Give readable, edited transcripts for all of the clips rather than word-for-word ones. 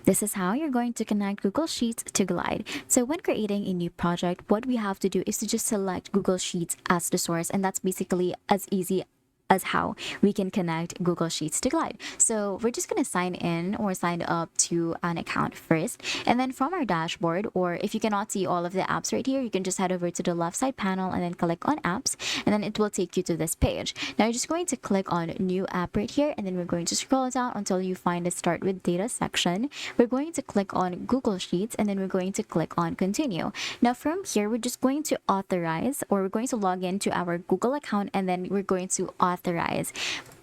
This is how you're going to connect Google Sheets to Glide. So when creating a new project, what we have to do is to just select Google Sheets as the source, and that's basically as easy as how we can connect Google Sheets to Glide. So we're just going to sign in or sign up to an account first. And then from our dashboard, or if you cannot see all of the apps right here, you can just head over to the left side panel and then click on apps. And then it will take you to this page. Now you're just going to click on new app right here. And then we're going to scroll down until you find the start with data section. We're going to click on Google Sheets and then we're going to click on continue. Now from here, we're just going to authorize, or we're going to log into our Google account, and then we're going to authorize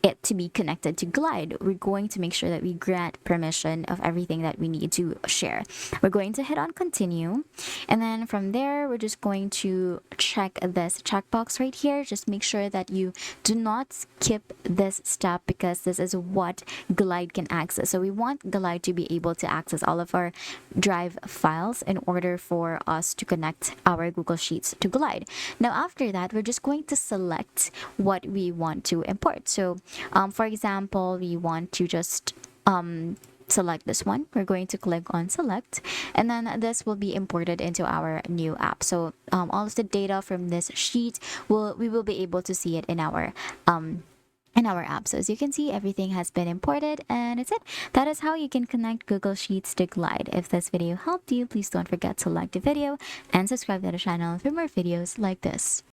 it to be connected to Glide. We're going to make sure that we grant permission of everything that we need to share. We're going to hit on continue, and then from there we're just going to check this checkbox right here. Just make sure that you do not skip this step, because this is what Glide can access. So we want Glide to be able to access all of our Drive files in order for us to connect our Google Sheets to Glide. Now after that, we're just going to select what we want to import. So for example, we want to just select this one. We're going to click on select, and then this will be imported into our new app. So all of the data from this sheet we will be able to see it in our app. So as you can see, everything has been imported, and it's it. That is how you can connect Google Sheets to Glide. If this video helped you, please don't forget to like the video and subscribe to the channel for more videos like this.